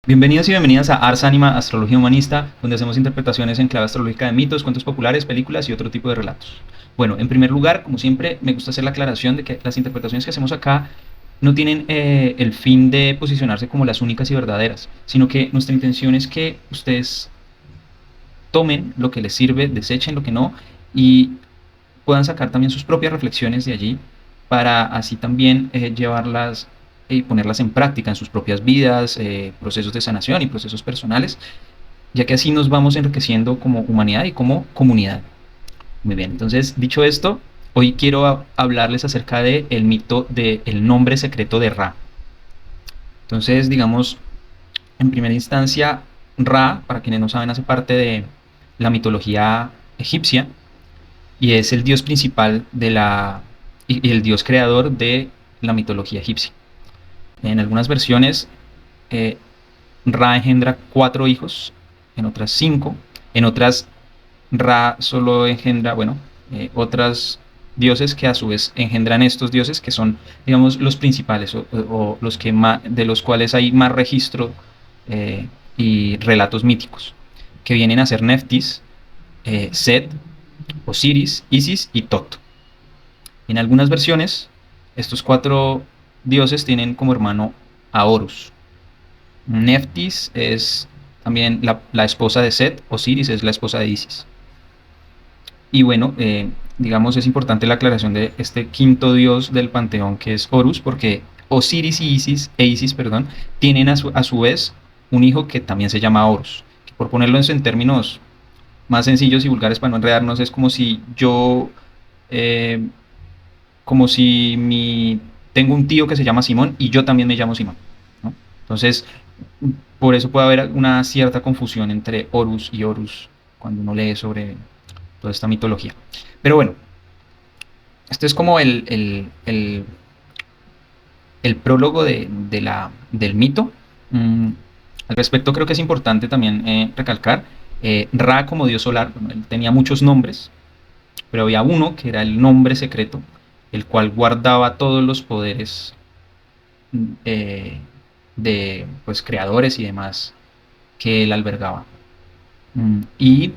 Bienvenidos y bienvenidas a Ars Anima, Astrología Humanista, donde hacemos interpretaciones en clave astrológica de mitos, cuentos populares, películas y otro tipo de relatos. Bueno, en primer lugar, como siempre, me gusta hacer la aclaración de que las interpretaciones que hacemos acá no tienen el fin de posicionarse como las únicas y verdaderas, sino que nuestra intención es que ustedes tomen lo que les sirve, desechen lo que no, y puedan sacar también sus propias reflexiones de allí para así también llevarlas y ponerlas en práctica en sus propias vidas, procesos de sanación y procesos personales, ya que así nos vamos enriqueciendo como humanidad y como comunidad. Muy bien, entonces dicho esto, hoy quiero hablarles acerca del mito del nombre secreto de Ra. Entonces, digamos, en primera instancia, Ra, para quienes no saben, hace parte de la mitología egipcia y es el dios principal y el dios creador de la mitología egipcia. En algunas versiones, eh, Ra engendra 4 hijos, en otras 5, en otras Ra solo engendra, bueno, otras dioses que a su vez engendran estos dioses que son, digamos, los principales o los que de los cuales hay más registro eh, y relatos míticos, que vienen a ser Neftis, Set, Osiris, Isis y Tot. En algunas versiones, estos 4 dioses tienen como hermano a Horus. Neftis es también la esposa de Set, Osiris es la esposa de Isis. Y bueno, digamos, es importante la aclaración de este quinto dios del panteón que es Horus, porque Osiris y Isis, perdón, tienen a su vez un hijo que también se llama Horus. Que por ponerlo en términos más sencillos y vulgares para no enredarnos, es como si yo eh, como si tengo un tío que se llama Simón y yo también me llamo Simón, ¿no? Entonces, por eso puede haber una cierta confusión entre Horus y Horus cuando uno lee sobre toda esta mitología. Pero bueno, este es como el prólogo del mito. Al respecto creo que es importante también recalcar, Ra como dios solar, bueno, él tenía muchos nombres, pero había uno que era el nombre secreto, el cual guardaba todos los poderes eh, de pues, creadores y demás que él albergaba. Y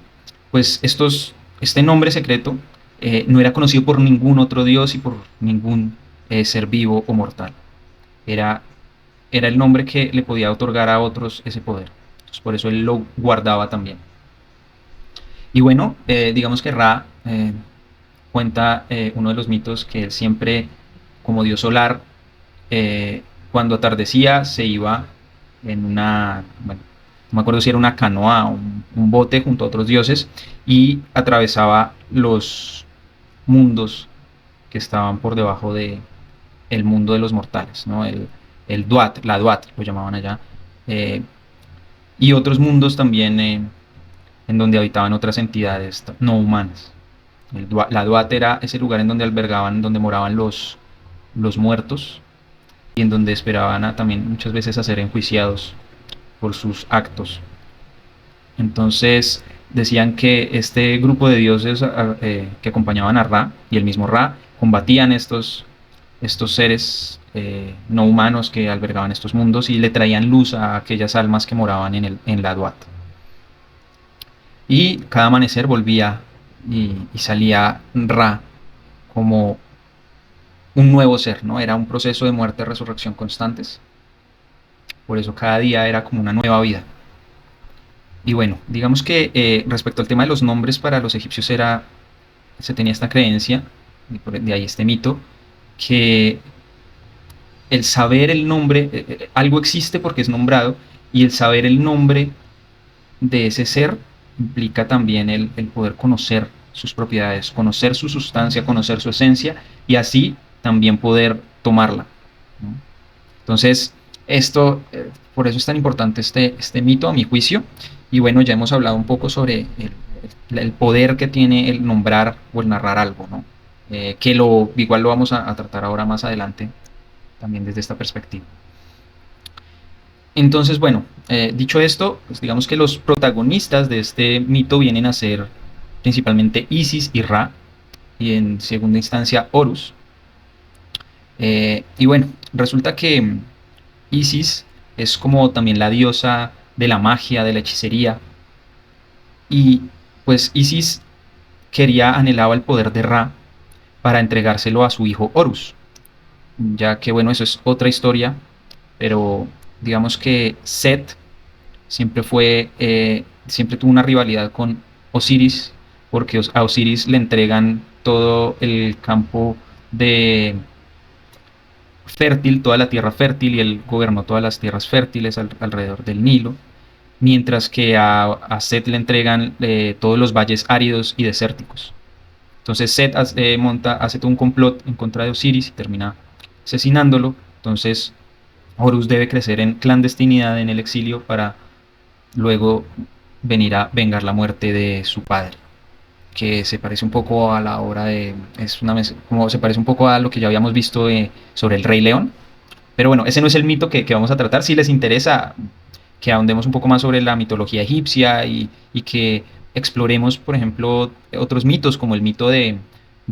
pues este nombre secreto no era conocido por ningún otro dios y por ningún ser vivo o mortal. Era, era el nombre que le podía otorgar a otros ese poder. Entonces, por eso él lo guardaba también. Y bueno, digamos que Ra cuenta uno de los mitos que él siempre, como dios solar, cuando atardecía se iba en bueno, no me acuerdo si era una canoa o un bote junto a otros dioses y atravesaba los mundos que estaban por debajo de el mundo de los mortales, ¿no? El Duat, la Duat lo llamaban allá, eh, y otros mundos también en donde habitaban otras entidades no humanas. La Duat era ese lugar en donde albergaban, donde moraban los muertos y en donde esperaban también muchas veces a ser enjuiciados por sus actos. Entonces decían que este grupo de dioses que acompañaban a Ra y el mismo Ra combatían estos seres no humanos que albergaban estos mundos y le traían luz a aquellas almas que moraban en la Duat. Y cada amanecer volvía y salía Ra como un nuevo ser, ¿no? Era un proceso de muerte y resurrección constantes. Por eso cada día era como una nueva vida. Y bueno, digamos que respecto al tema de los nombres para los egipcios se tenía esta creencia, de ahí este mito, que el saber el nombre, algo existe porque es nombrado, y el saber el nombre de ese ser implica también el poder conocer sus propiedades, conocer su sustancia, conocer su esencia, y así también poder tomarla, ¿no? Entonces, por eso es tan importante este mito, a mi juicio. Y bueno, ya hemos hablado un poco sobre el poder que tiene el nombrar o el narrar algo, ¿no? Que igual lo vamos a tratar ahora más adelante, también desde esta perspectiva. Entonces, bueno, dicho esto, pues digamos que los protagonistas de este mito vienen a ser principalmente Isis y Ra, y en segunda instancia Horus. Y bueno, resulta que Isis es como también la diosa de la magia, de la hechicería. Y pues Isis anhelaba el poder de Ra para entregárselo a su hijo Horus, ya que bueno, eso es otra historia, pero digamos que Set siempre tuvo una rivalidad con Osiris, porque a Osiris le entregan todo el campo de fértil, toda la tierra fértil, y él gobernó todas las tierras fértiles alrededor del Nilo, mientras que a Set le entregan todos los valles áridos y desérticos. Entonces Set hace todo un complot en contra de Osiris y termina asesinándolo. Entonces Horus debe crecer en clandestinidad en el exilio para luego venir a vengar la muerte de su padre, que se parece un poco a la obra de, como se parece un poco a lo que ya habíamos visto sobre el Rey León. Pero bueno, ese no es el mito que vamos a tratar. Si les interesa que ahondemos un poco más sobre la mitología egipcia y que exploremos, por ejemplo, otros mitos como el mito de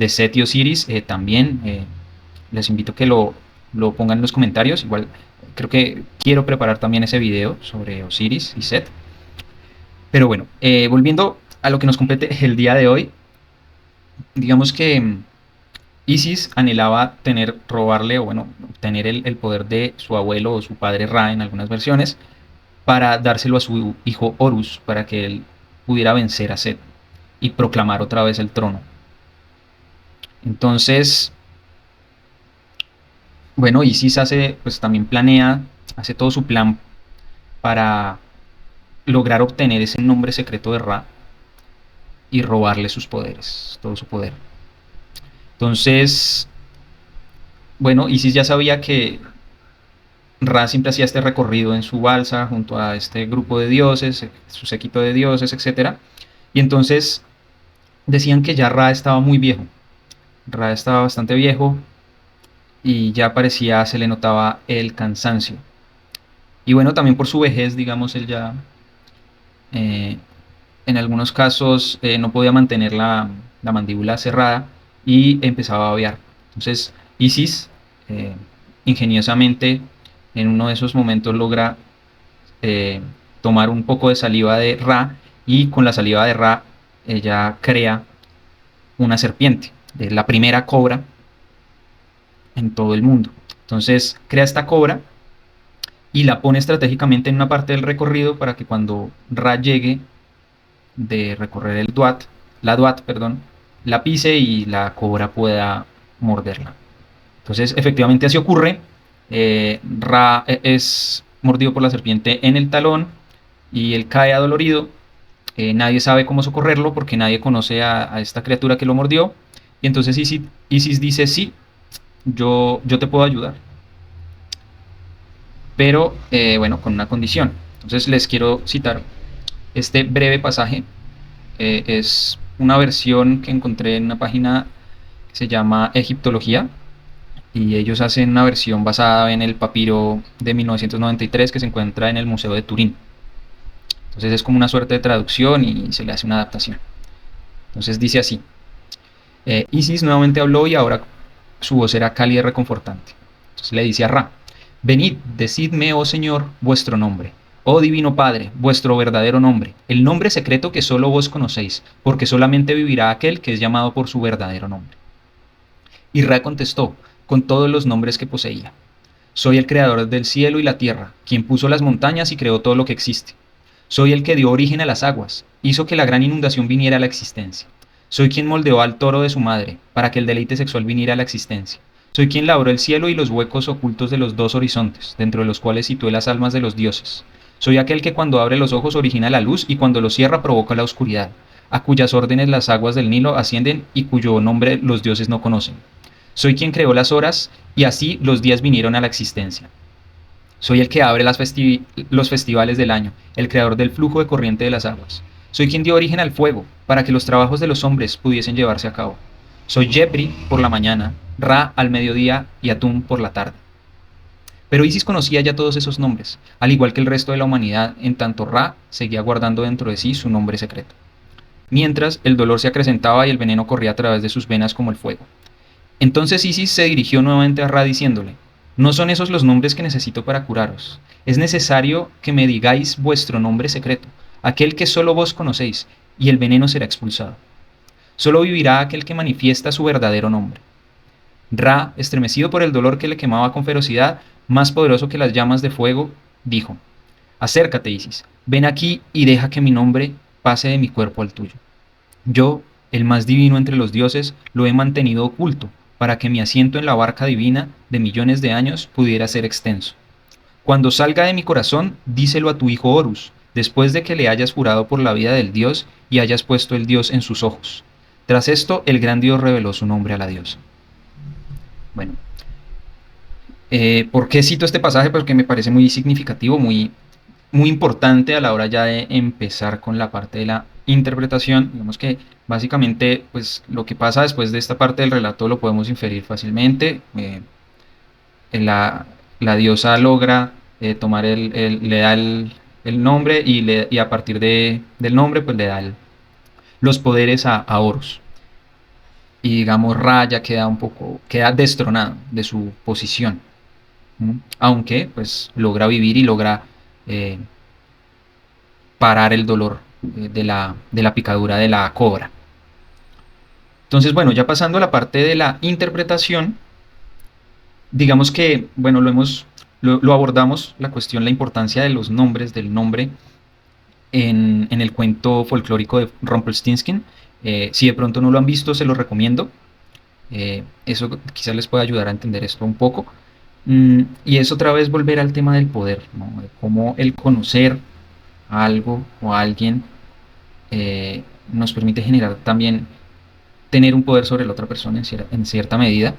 Set y Osiris, también les invito a que lo pongan en los comentarios. Igual creo que quiero preparar también ese video sobre Osiris y Set. Pero bueno, volviendo a lo que nos compete el día de hoy, digamos que Isis anhelaba robarle o bueno, obtener el poder de su abuelo o su padre Ra en algunas versiones, para dárselo a su hijo Horus, para que él pudiera vencer a Set y proclamar otra vez el trono. Entonces, bueno, Isis pues también hace todo su plan para lograr obtener ese nombre secreto de Ra y robarle sus poderes, todo su poder. Entonces, bueno, Isis ya sabía que Ra siempre hacía este recorrido en su balsa junto a este grupo de dioses, su séquito de dioses, etc. Y entonces decían que ya Ra estaba muy viejo. Ra estaba bastante viejo y ya se le notaba el cansancio. Y bueno, también por su vejez, digamos, él ya en algunos casos no podía mantener la mandíbula cerrada y empezaba a babear. Entonces Isis ingeniosamente en uno de esos momentos logra tomar un poco de saliva de Ra, y con la saliva de Ra ella crea una serpiente, la primera cobra en todo el mundo. Entonces crea esta cobra y la pone estratégicamente en una parte del recorrido para que cuando Ra llegue de recorrer la Duat, perdón, la pise y la cobra pueda morderla. Entonces efectivamente así ocurre. Ra es mordido por la serpiente en el talón y él cae adolorido. Nadie sabe cómo socorrerlo porque nadie conoce a esta criatura que lo mordió. Y entonces Isis dice: sí, yo te puedo ayudar, pero bueno, con una condición. Entonces les quiero citar este breve pasaje. Es una versión que encontré en una página que se llama Egiptología, y ellos hacen una versión basada en el papiro de 1993 que se encuentra en el Museo de Turín. Entonces es como una suerte de traducción y se le hace una adaptación. Entonces dice así: Isis nuevamente habló y ahora su voz era cálida y reconfortante. Entonces le dice a Ra: venid, decidme, oh Señor, vuestro nombre. Oh Divino Padre, vuestro verdadero nombre, el nombre secreto que solo vos conocéis, porque solamente vivirá aquel que es llamado por su verdadero nombre. Y Ra contestó, con todos los nombres que poseía: soy el creador del cielo y la tierra, quien puso las montañas y creó todo lo que existe. Soy el que dio origen a las aguas, hizo que la gran inundación viniera a la existencia. Soy quien moldeó al toro de su madre, para que el deleite sexual viniera a la existencia. Soy quien labró el cielo y los huecos ocultos de los dos horizontes, dentro de los cuales situé las almas de los dioses. Soy aquel que cuando abre los ojos origina la luz y cuando los cierra provoca la oscuridad, a cuyas órdenes las aguas del Nilo ascienden y cuyo nombre los dioses no conocen. Soy quien creó las horas y así los días vinieron a la existencia. Soy el que abre los festivales del año, el creador del flujo de corriente de las aguas. Soy quien dio origen al fuego, para que los trabajos de los hombres pudiesen llevarse a cabo. Soy Jepri por la mañana, Ra al mediodía y Atum por la tarde. Pero Isis conocía ya todos esos nombres, al igual que el resto de la humanidad, en tanto Ra seguía guardando dentro de sí su nombre secreto. Mientras, el dolor se acrecentaba y el veneno corría a través de sus venas como el fuego. Entonces Isis se dirigió nuevamente a Ra diciéndole: No son esos los nombres que necesito para curaros. Es necesario que me digáis vuestro nombre secreto, aquel que solo vos conocéis, y el veneno será expulsado. Solo vivirá aquel que manifiesta su verdadero nombre. Ra, estremecido por el dolor que le quemaba con ferocidad, más poderoso que las llamas de fuego, dijo: Acércate, Isis, ven aquí y deja que mi nombre pase de mi cuerpo al tuyo. Yo, el más divino entre los dioses, lo he mantenido oculto, para que mi asiento en la barca divina de millones de años pudiera ser extenso. Cuando salga de mi corazón, díselo a tu hijo Horus, después de que le hayas jurado por la vida del dios y hayas puesto el dios en sus ojos. Tras esto, el gran dios reveló su nombre a la diosa. Bueno, ¿por qué cito este pasaje? Porque me parece muy significativo, muy importante a la hora ya de empezar con la parte de la interpretación. Digamos que básicamente pues lo que pasa después de esta parte del relato lo podemos inferir fácilmente. La, la diosa logra tomar le da el nombre y a partir del nombre pues le da los poderes a Horus. Y digamos Ra ya queda queda destronado de su posición. Aunque pues logra vivir y logra eh, parar el dolor de la picadura de la cobra. Entonces, bueno, ya pasando a la parte de la interpretación, digamos que, bueno, lo abordamos, la cuestión, la importancia de los nombres, del nombre en el cuento folclórico de Rumpelstiltskin. Si de pronto no lo han visto, se lo recomiendo. Eso quizás les pueda ayudar a entender esto un poco. Y es otra vez volver al tema del poder, ¿no? De cómo el conocer a algo o a alguien nos permite generar también tener un poder sobre la otra persona en cierta medida.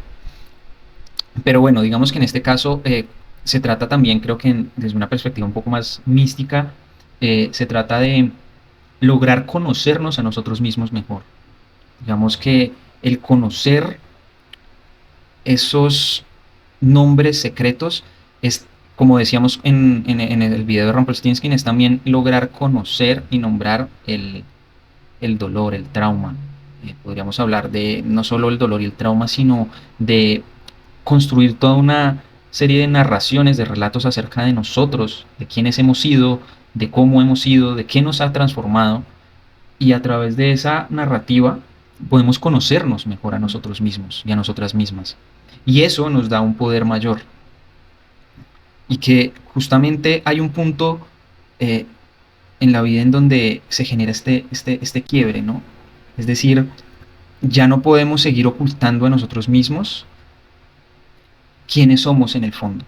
Pero bueno, digamos que en este caso se trata también, creo que desde una perspectiva un poco más mística, se trata de lograr conocernos a nosotros mismos mejor. Digamos que el conocer esos nombres secretos es, como decíamos en el video de Rumpelstiltskin, es también lograr conocer y nombrar el dolor, el trauma. Podríamos hablar de no solo el dolor y el trauma, sino de construir toda una serie de narraciones, de relatos acerca de nosotros, de quiénes hemos sido, de cómo hemos sido, de qué nos ha transformado. Y a través de esa narrativa podemos conocernos mejor a nosotros mismos y a nosotras mismas. Y eso nos da un poder mayor. Y que justamente hay un punto en la vida en donde se genera este quiebre, ¿no? Es decir, ya no podemos seguir ocultando a nosotros mismos quiénes somos en el fondo.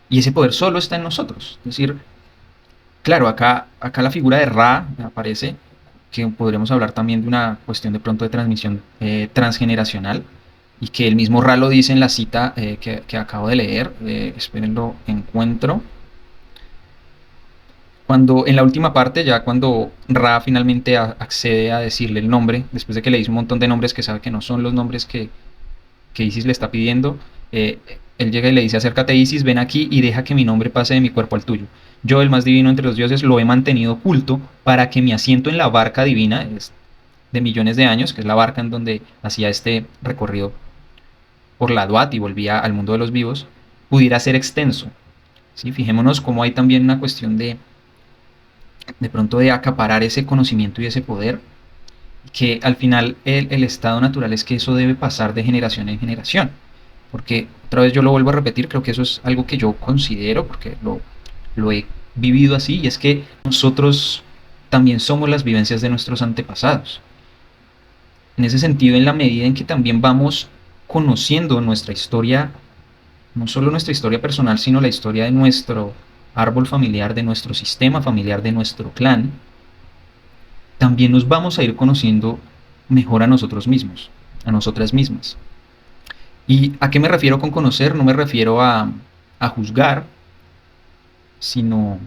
Y ese poder solo está en nosotros. Es decir, claro, acá la figura de Ra aparece, que podríamos hablar también de una cuestión de pronto de transmisión transgeneracional, y que el mismo Ra lo dice en la cita que acabo de leer. Espérenlo, encuentro. Cuando en la última parte, ya cuando Ra finalmente accede a decirle el nombre, después de que le dice un montón de nombres que sabe que no son los nombres que Isis le está pidiendo, él llega y le dice: acércate, Isis, ven aquí y deja que mi nombre pase de mi cuerpo al tuyo. Yo, el más divino entre los dioses, lo he mantenido oculto para que mi asiento en la barca divina de millones de años, que es la barca en donde hacía este recorrido por la Duat y volvía al mundo de los vivos, pudiera ser extenso. ¿Sí? Fijémonos cómo hay también una cuestión de pronto de acaparar ese conocimiento y ese poder, que al final el estado natural es que eso debe pasar de generación en generación. Porque otra vez yo lo vuelvo a repetir, creo que eso es algo que yo considero, porque lo he vivido así, y es que nosotros también somos las vivencias de nuestros antepasados. En ese sentido, en la medida en que también vamos conociendo nuestra historia, no solo nuestra historia personal, sino la historia de nuestro árbol familiar, de nuestro sistema familiar, de nuestro clan, también nos vamos a ir conociendo mejor a nosotros mismos, a nosotras mismas. ¿Y a qué me refiero con conocer? No me refiero a juzgar, sino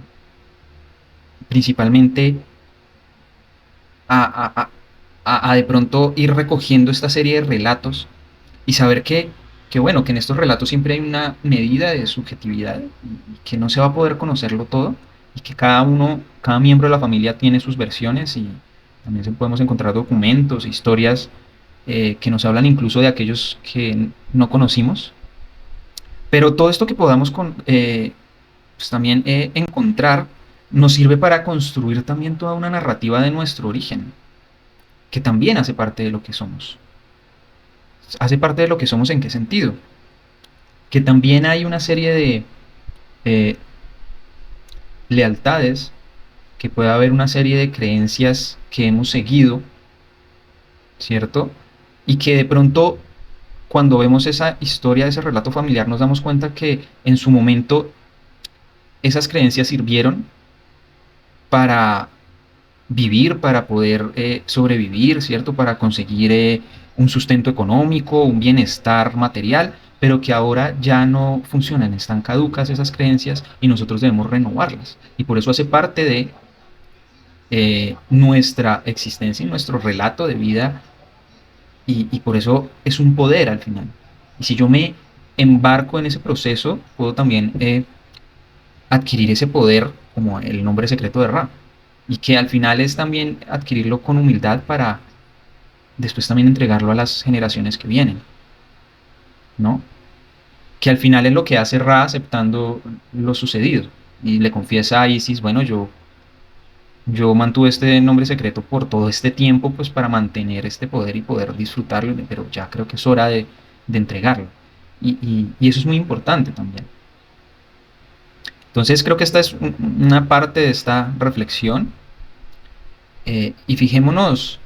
principalmente a, a de pronto ir recogiendo esta serie de relatos y saber que bueno, que en estos relatos siempre hay una medida de subjetividad y que no se va a poder conocerlo todo, y que cada miembro de la familia tiene sus versiones, y también podemos encontrar documentos, historias que nos hablan incluso de aquellos que no conocimos, Pero todo esto que podamos pues también encontrar nos sirve para construir también toda una narrativa de nuestro origen, que también hace parte de lo que somos. ¿Hace parte de lo que somos en qué sentido? Que también hay una serie de eh, lealtades, que puede haber una serie de creencias que hemos seguido, ¿cierto? Y que de pronto cuando vemos esa historia, ese relato familiar, nos damos cuenta que en su momento esas creencias sirvieron para vivir, para poder sobrevivir, ¿cierto? Para conseguir un sustento económico, un bienestar material, pero que ahora ya no funcionan, están caducas esas creencias y nosotros debemos renovarlas. Y por eso hace parte de nuestra existencia y nuestro relato de vida y por eso es un poder al final. Y si yo me embarco en ese proceso, puedo también adquirir ese poder como el nombre secreto de Ra. Y que al final es también adquirirlo con humildad para después también entregarlo a las generaciones que vienen, ¿no? Que al final es lo que hace Ra aceptando lo sucedido. Y le confiesa a Isis, bueno, yo mantuve este nombre secreto por todo este tiempo, pues para mantener este poder y poder disfrutarlo, pero ya creo que es hora de entregarlo. Y eso es muy importante también. Entonces creo que esta es una parte de esta reflexión. Y fijémonos,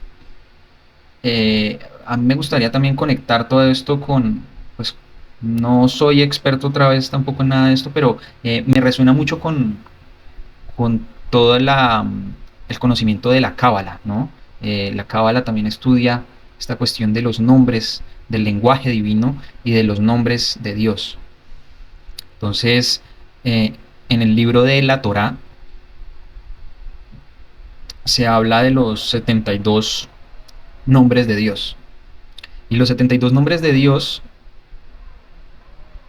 a mí me gustaría también conectar todo esto con, pues no soy experto otra vez tampoco en nada de esto, pero me resuena mucho con todo el conocimiento de la cábala, ¿no? La cábala también estudia esta cuestión de los nombres, del lenguaje divino y de los nombres de Dios. Entonces, en el libro de la Torá se habla de los 72 nombres de Dios. Y los 72 nombres de Dios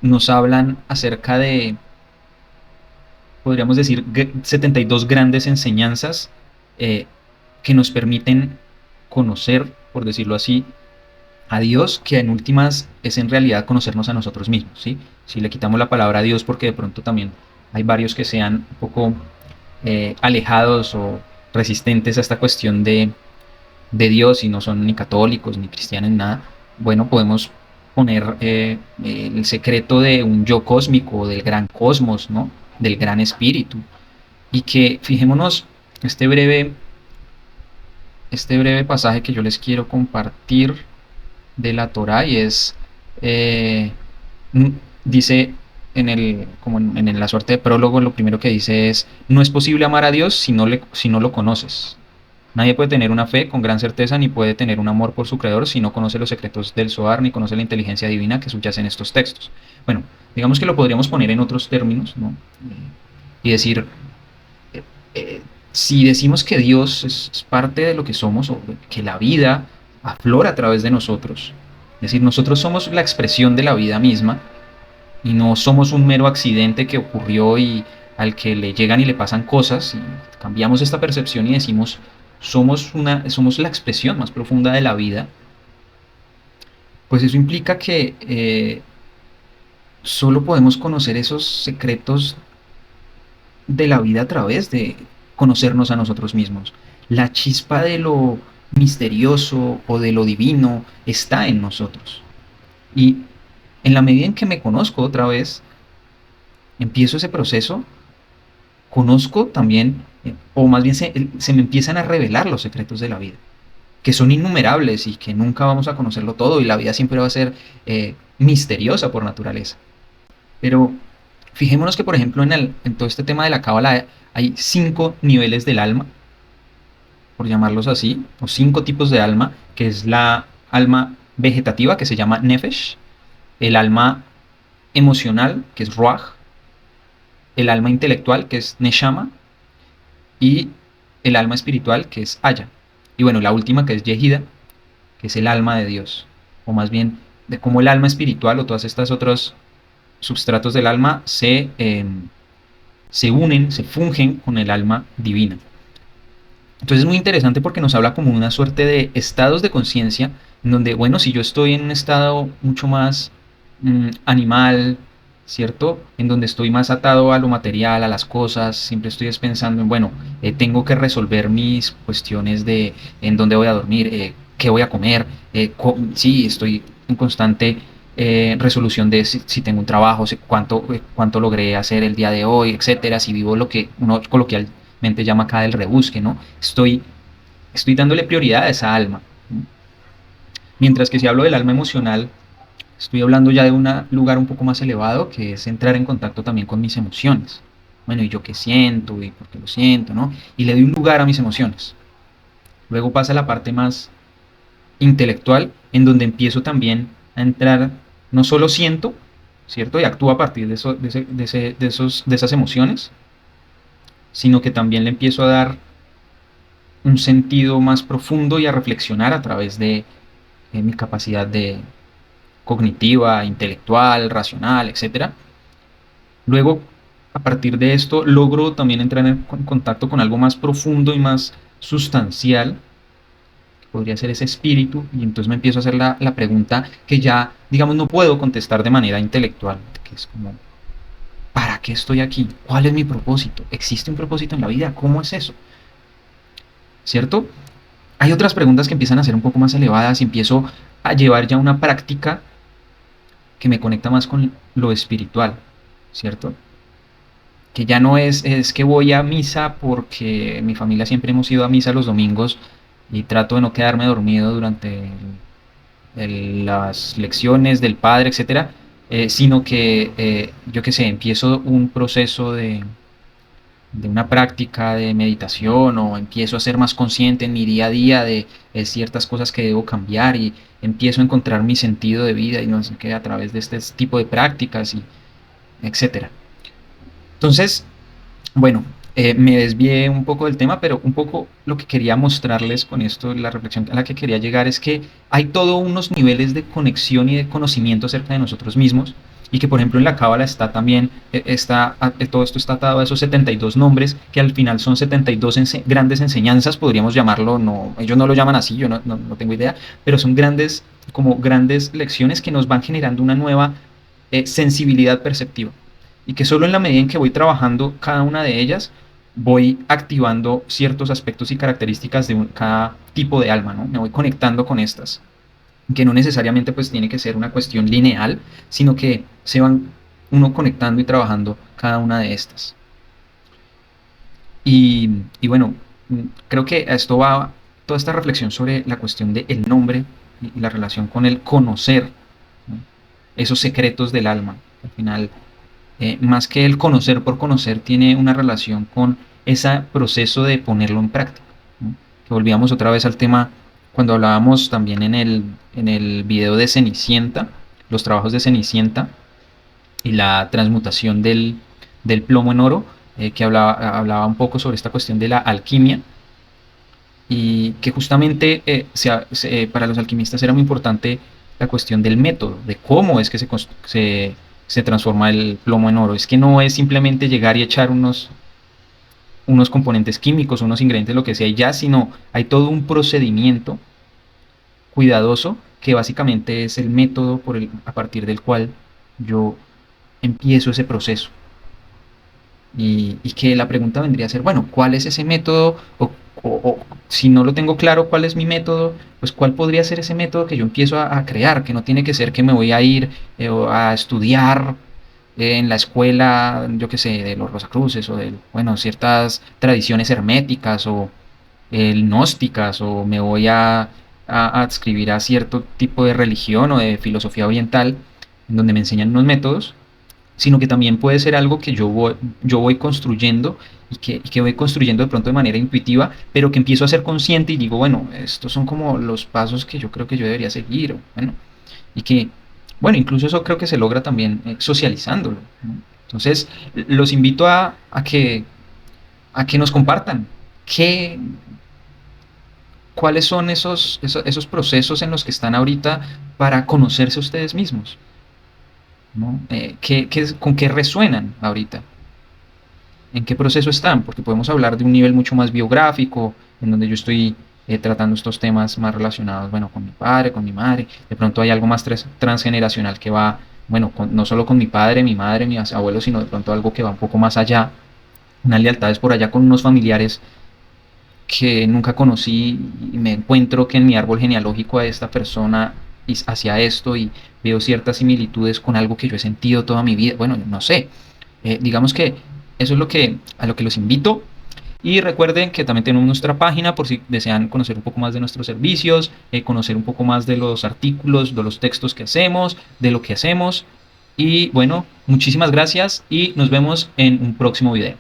nos hablan acerca de, podríamos decir, 72 grandes enseñanzas que nos permiten conocer, por decirlo así, a Dios, que en últimas es en realidad conocernos a nosotros mismos, ¿sí? Si le quitamos la palabra a Dios, porque de pronto también hay varios que sean un poco alejados o resistentes a esta cuestión de Dios y no son ni católicos ni cristianos ni nada, bueno, podemos poner el secreto de un yo cósmico, del gran cosmos, ¿no? Del gran espíritu. Y que fijémonos este breve pasaje que yo les quiero compartir de la Torá y es, eh, dice como en la suerte de prólogo, lo primero que dice es, no es posible amar a Dios si no lo conoces. Nadie puede tener una fe con gran certeza ni puede tener un amor por su creador si no conoce los secretos del Zohar ni conoce la inteligencia divina que subyace en estos textos. Bueno, digamos que lo podríamos poner en otros términos, ¿no? Y decir, eh, eh, si decimos que Dios es parte de lo que somos o que la vida aflora a través de nosotros, es decir, nosotros somos la expresión de la vida misma y no somos un mero accidente que ocurrió y al que le llegan y le pasan cosas y cambiamos esta percepción y decimos somos la expresión más profunda de la vida, pues eso implica que solo podemos conocer esos secretos de la vida a través de conocernos a nosotros mismos. La chispa de lo misterioso o de lo divino está en nosotros. Y en la medida en que me conozco otra vez, empiezo ese proceso, conozco también, o más bien se me empiezan a revelar los secretos de la vida, que son innumerables y que nunca vamos a conocerlo todo y la vida siempre va a ser misteriosa por naturaleza. Pero fijémonos que, por ejemplo, en todo este tema de la cábala hay 5 niveles del alma, por llamarlos así, o 5 tipos de alma, que es la alma vegetativa, que se llama nefesh, el alma emocional, que es ruach, el alma intelectual, que es neshama, y el alma espiritual, que es haya. Y bueno, la última, que es yehida, que es el alma de Dios, o más bien de cómo el alma espiritual o todas estas otros substratos del alma se unen, se fungen con el alma divina. Entonces es muy interesante porque nos habla como una suerte de estados de conciencia, en donde, bueno, si yo estoy en un estado mucho más animal, ¿cierto? En donde estoy más atado a lo material, a las cosas, siempre estoy pensando en, bueno, tengo que resolver mis cuestiones de en dónde voy a dormir, qué voy a comer, sí, estoy en constante resolución de si tengo un trabajo, cuánto logré hacer el día de hoy, etcétera, si vivo lo que uno coloquialmente llama acá el rebusque, ¿no? Estoy dándole prioridad a esa alma, ¿no? Mientras que si hablo del alma emocional, estoy hablando ya de un lugar un poco más elevado, que es entrar en contacto también con mis emociones. Bueno, y yo qué siento, y por qué lo siento, ¿no? Y le doy un lugar a mis emociones. Luego pasa la parte más intelectual, en donde empiezo también a entrar, no solo siento, ¿cierto? Y actúo a partir de esas emociones, sino que también le empiezo a dar un sentido más profundo y a reflexionar a través de mi capacidad de cognitiva, intelectual, racional, etcétera. Luego, a partir de esto, logro también entrar en contacto con algo más profundo y más sustancial, que podría ser ese espíritu, y entonces me empiezo a hacer la pregunta que ya, digamos, no puedo contestar de manera intelectual, que es como, ¿para qué estoy aquí? ¿Cuál es mi propósito? ¿Existe un propósito en la vida? ¿Cómo es eso? ¿Cierto? Hay otras preguntas que empiezan a ser un poco más elevadas y empiezo a llevar ya una práctica que me conecta más con lo espiritual, ¿cierto? Que ya no es que voy a misa porque mi familia siempre hemos ido a misa los domingos y trato de no quedarme dormido durante las lecciones del padre, etcétera, sino que, yo qué sé, empiezo un proceso de una práctica de meditación o empiezo a ser más consciente en mi día a día de ciertas cosas que debo cambiar y empiezo a encontrar mi sentido de vida y no sé qué a través de este tipo de prácticas y etcétera. Entonces, bueno, me desvié un poco del tema, pero un poco lo que quería mostrarles con esto, la reflexión a la que quería llegar es que hay todos unos niveles de conexión y de conocimiento acerca de nosotros mismos y que por ejemplo en la cábala está también, todo esto está atado a esos 72 nombres que al final son 72 grandes enseñanzas, podríamos llamarlo, no, ellos no lo llaman así, yo no tengo idea, pero son grandes, como grandes lecciones que nos van generando una nueva sensibilidad perceptiva y que solo en la medida en que voy trabajando cada una de ellas, voy activando ciertos aspectos y características de cada tipo de alma, ¿no? Me voy conectando con estas, que no necesariamente pues tiene que ser una cuestión lineal, sino que se van uno conectando y trabajando cada una de estas. Y bueno, creo que a esto va toda esta reflexión sobre la cuestión del nombre y la relación con el conocer, ¿no? Esos secretos del alma. Al final, más que el conocer por conocer, tiene una relación con ese proceso de ponerlo en práctica, ¿no? Que volvíamos otra vez al tema cuando hablábamos también en el video de Cenicienta, los trabajos de Cenicienta y la transmutación del plomo en oro, que hablaba un poco sobre esta cuestión de la alquimia y que justamente para los alquimistas era muy importante la cuestión del método, de cómo es que se transforma el plomo en oro. Es que no es simplemente llegar y echar unos componentes químicos, unos ingredientes, lo que sea, y ya, sino hay todo un procedimiento cuidadoso que básicamente es el método a partir del cual yo empiezo ese proceso. Y que la pregunta vendría a ser, bueno, ¿cuál es ese método? O si no lo tengo claro cuál es mi método, pues cuál podría ser ese método que yo empiezo a crear, que no tiene que ser que me voy a ir a estudiar en la escuela, yo qué sé, de los Rosacruces o de, bueno, ciertas tradiciones herméticas o gnósticas o me voy a adscribir a cierto tipo de religión o de filosofía oriental, en donde me enseñan unos métodos, sino que también puede ser algo que yo voy construyendo y que voy construyendo de pronto de manera intuitiva, pero que empiezo a ser consciente y digo, bueno, estos son como los pasos que yo creo que yo debería seguir, bueno, y que, bueno, incluso eso creo que se logra también socializándolo, ¿no? Entonces, los invito a que nos compartan qué, cuáles son esos procesos en los que están ahorita para conocerse ustedes mismos, ¿no? ¿Con qué resuenan ahorita? ¿En qué proceso están? Porque podemos hablar de un nivel mucho más biográfico, en donde yo estoy tratando estos temas más relacionados, bueno, con mi padre, con mi madre. De pronto hay algo más transgeneracional que va bueno, no solo con mi padre, mi madre, mi abuelo, sino de pronto algo que va un poco más allá, unas lealtades por allá con unos familiares que nunca conocí y me encuentro que en mi árbol genealógico a esta persona hacia esto y veo ciertas similitudes con algo que yo he sentido toda mi vida. Bueno, no sé. Digamos que eso es a lo que los invito. Y recuerden que también tenemos nuestra página por si desean conocer un poco más de nuestros servicios, conocer un poco más de los artículos, de los textos que hacemos, de lo que hacemos. Y bueno, muchísimas gracias y nos vemos en un próximo video.